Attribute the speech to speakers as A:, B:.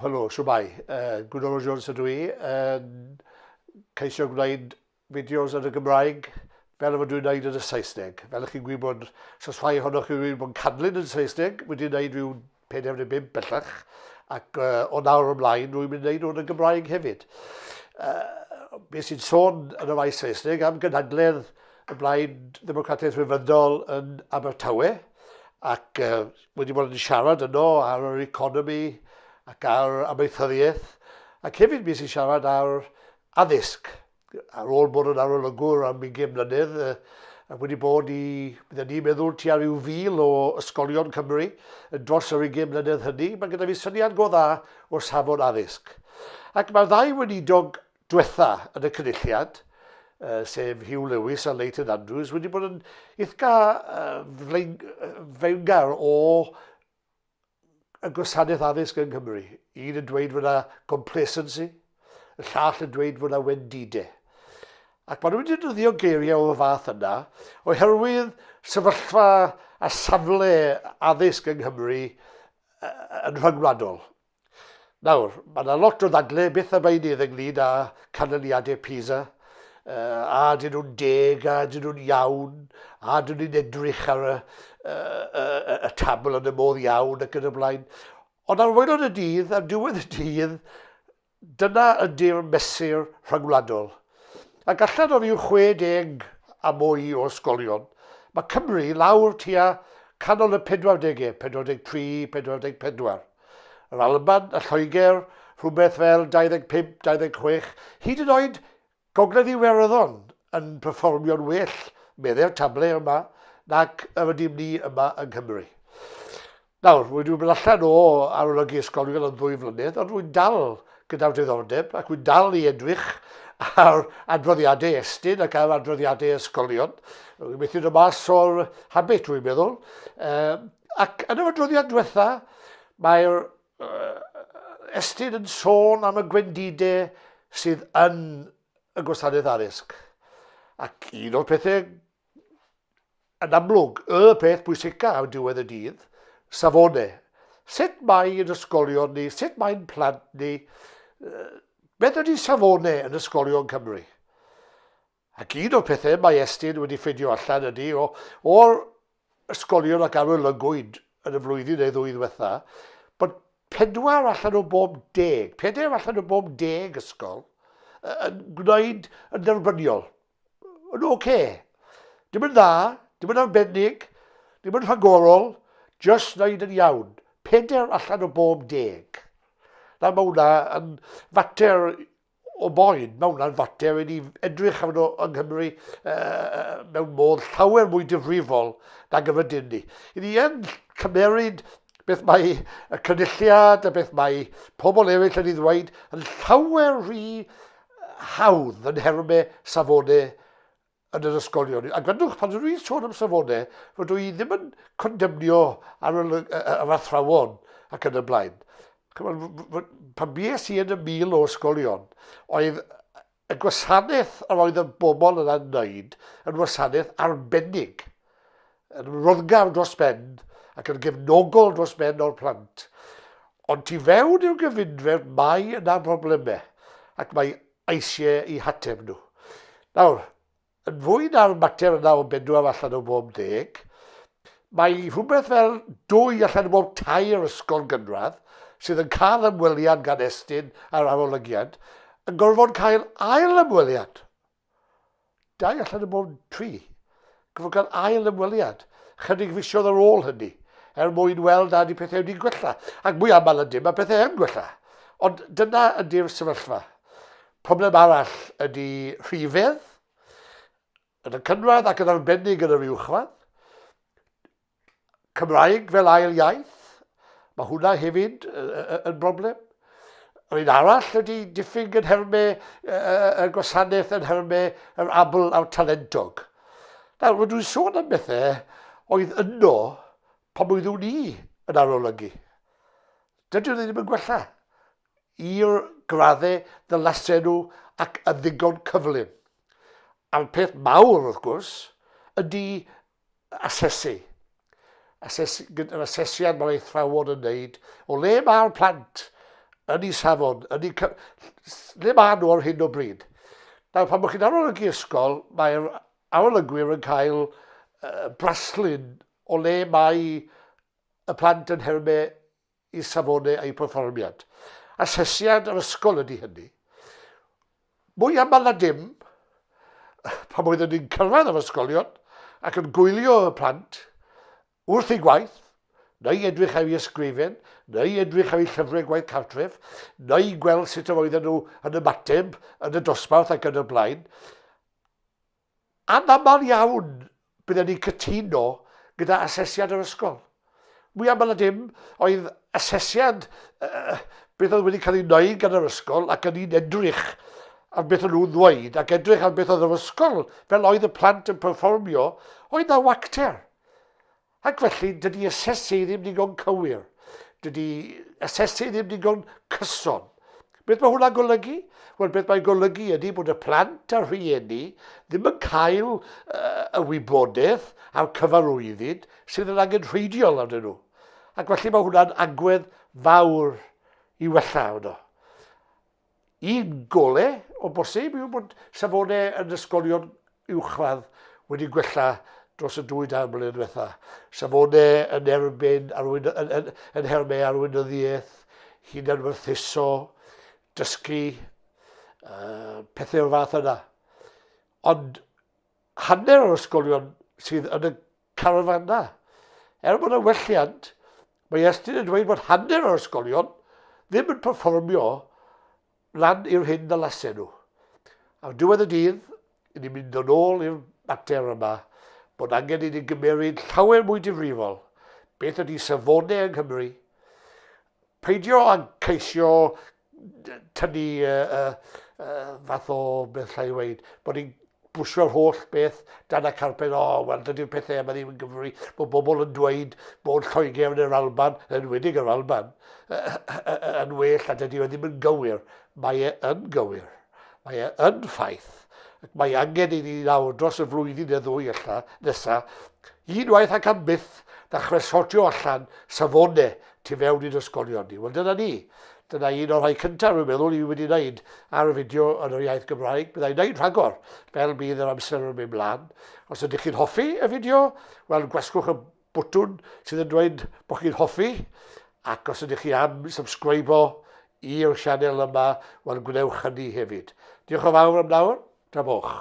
A: Helo, siwmai. Gwynoro Jones ydw i. Ceisio gwneud fideos yn y Gymraeg fel yma dwi'n gwneud yn y Saesneg. Fel ych chi'n gwybod, os rhai ohonoch chi wedi bod yn canlyn yn Saesneg, wedi gwneud rhyw 45 bellach, ac o nawr ymlaen rwy'n mynd wneud o'n y Gymraeg hefyd. Be sy'n sôn yn y maes Saesneg am gynhadledd y blaid Ddemocratiaeth Rhyngwladol yn Abertawe, ac wedi bod yn siarad yno ar yr economi ac ar amaethyddiaeth, ac hefyd mi sy'n siarad ar addysg. Ar ôl bod yn arolygwr am 20 mlynedd, ac wedi bod i, byddwn ni'n meddwl, tua rhyw 1000 o ysgolion Cymru dros yr 20 mlynedd hynny, mae gyda fi syniad go dda o'r safon addysg. Ac mae'r ddau weinidog diwetha yn y cynulliad, sef Hugh Lewis a Leighton Andrews, wedi bod yn eitha fewngar o y gwasanaeth addysg yn Cymru. Un yn dweud fyna complacency, y llall yn dweud fyna wendidau. Ac maen nhw wedi defnyddio geiriau o'r fath yna, oherwydd sefyllfa a safle addysg yng Nghymru yn rhyngwladol. Nawr, mae yna lot o ddadle beth am ein ynglyn â canlyniadau PISA, a dyn nhw'n deg, a dyn nhw'n iawn, a dyn nhw'n edrych ar y tabl yn y modd iawn ac yn y blaen. Ond ar waelod y dydd, ar diwedd y dydd, dyna ydy'r mesur rhyngwladol. Ac allan o ryw 60 a mwy o ysgolion, mae Cymru lawr tua canol y 40, 43, 44. Yr Alban, y Lloegr, rhywbeth fel 25, 26, hyd yn oed Gogledd Iwerddon yn perfformio'n well, meddai'r tablau yma, nac y dimni yma yn Cymru. Nawr, wedi mynd allan o arolygu ysgolion yn 2 flynedd, ond rwy'n dal gyda'r diddordeb, ac rwy'n dal i edrych ar adroddiadau Estyn ac ar adroddiadau ysgolion. Rwy'n methu dod mas o'r habit, rwy'n meddwl. Ac yn y adroddiad diwetha, mae'r Estyn yn sôn am y gwendidau sydd yn y gwasanaeth addysg. Ac un o'r pethau yn amlwg, y peth bwysica am diwedd y dydd, safonau. Sut mae'n ysgolion ni, sut mae'n plant ni, beth ydy safonau yn ysgolion Cymru? Ac un o'r pethau mae Estyn wedi ffidio allan ydy, o'r ysgolion ac arolygwyd yn y flwyddyn neu 2 ddiwetha, bod 4 allan o bob 10, 4 allan o bob 10 ysgol yn gwneud yn dderbyniol. Yn oce. Dim yn dda, dim yn arbennig, dim yn rhagorol, just wneud yn iawn. 4 allan o bob 10. Na mae hwnna yn fater o boen, mae hwnna'n fater i ni edrych arno yng Nghymru mewn modd llawer mwy difrifol na gyfydyn ni. I ni yn cymeryd beth mae y cynulliad a beth mae pobl eraill yn ei ddweud yn llawer rhy hawdd yn hermau safonau yn yr ysgolion. A gwydwch, pan rwy'n sôn am safonau, fod dwi ddim yn condemnio ar yr athrawon ac yn y blaen. Pan bues i yn y 1000 o ysgolion, oedd y gwasanaeth oedd y bobl yna'n wneud yn wasanaeth arbennig, yn roddgar dros ben ac yn gefnogol dros ben o'r plant. Ond tu fewn i'w gyfundref mae yna broblemau ac mae eisiau i hateb nhw. Nawr, yn fwy na'r mater yna o 4 allan o bob 10, mae rhywbeth fel 2 allan o bob 3 ysgol gynradd sydd yn cael ymweliad gan Estyn ar arolygiad, yn gorfod cael ail ymweliad. 2 allan o bob 3. Gorfod cael ail ymweliad. Chydig fisoedd ar ôl hynny, mwyn weld nad i pethau wedi'n gwella. Ac mwy aml yn dim, a pethau yn gwella. Ond dyna ydy'r sefyllfa. Problem arall ydy rhifedd, yn y cynradd ac yn arbennig yn yr uwchradd. Cymraeg fel ail iaith. Mae hwnna hefyd yn broblem. Yr un arall ydy diffyg yn hermau y gwasanaeth yn hermau yr abl a'r talentog. Nawr, rydw i'n sôn am bethau oedd yno pan wyddwn ni yn arolygu. Dydyn nhw ddim yn gwella. I'r graddau ddylasen nhw ac y ddigon cyflym. A'r peth mawr, wrth gwrs, ydy asesu. Yr asesiad mae'r athrawon yn wneud, o le mae'r plant yn ei safon, le ma nhw ar hyn o bryd. Nawr, pan bych chi'n arolygu ysgol, mae'r arolygwyr yn cael braslun o le mae y plant yn hermau i safonau a'i perfformiad. Asesiad yr ysgol ydy hynny. Mwy aml na dim, pan oedden ni'n cyrraedd yr ysgolion ac yn gwylio y plant wrth ei gwaith, neu edrych ar ei ysgrifen, neu edrych ar ei llyfrau gwaith cartref, neu gweld sut oedden nhw yn ymateb, yn y dosbarth ac yn y blaen. Anamal iawn byddwn ni'n cytuno gyda asesiad yr ysgol. Mwy aml na dim oedd asesiad beth oedd wedi cael ei wneud gan yr ysgol ac yn un edrych ar beth o'n nhw'n ddweud ac edrych ar beth oedd yr ysgol fel oedd y plant yn perfformio, oedd na wacter. Ac felly, dydy asesu ddim digon cywir. Dydy asesu ddim digon cyson. Beth mae hwnna'n golygu? Wel, beth mae'n golygu ydy bod y plant a'r rhieni ddim yn cael y wybodaeth a'r cyfarwyddyd sydd yn angenrheidiol arnyn nhw. Ac felly mae hwnna'n agwedd fawr i wella hwnnw. Un golau o bosib yw bod safonau yn ysgolion uwchradd wedi gwella dros y 2 mlynedd diwetha. Safonau yn hermau arweinyddiaeth, hunanwerthuso, dysgu, pethau o'r fath yna. Ond hanner o'r ysgolion sydd yn y carafan yna, bod y welliant, mae Estyn yn dweud bod hanner o'r ysgolion ddim yn perfformio lan i'r hyn na lasau nhw. Ar diwedd y dydd, i ni'n mynd yn ôl i'r mater yma, bod angen i ni gymeryd llawer mwy difrifol beth ydy safonau yng Nghymru, peidio a ceisio tynnu fath o beth llai weid, bod ni'n bwysio'r holl beth dan y carpet, wel, dydy'r pethau yma ddim yn Gymru, bod bobl yn dweud bod Lloegr yn yr Alban, yn wedig yr Alban, yn well a dydy o ddim yn gywir. Mae e yn gywir. Mae e yn ffaith. Mae angen i ni nawr dros y flwyddyn neu ddwy nesaf, unwaith ac am byth, ddechrau sortio allan safonau tu fewn i'n ysgolion ni. Wel, dyna ni. Dyna un o'r rhai cyntaf rwy'n meddwl i wedi wneud ar y fideo yn yr iaith Gymraeg. Byddai'n wneud rhagor fel bydd yr amser yn mynd mlaen. Os ydych chi'n hoffi y fideo, wel, gwasgwch y bwtwn sydd yn dweud bod chi'n hoffi. Ac os ydych chi am subscribo i'r sianel yma, wel, gwnewch hynny hefyd. Diolch yn fawr am nawr. Ta moch.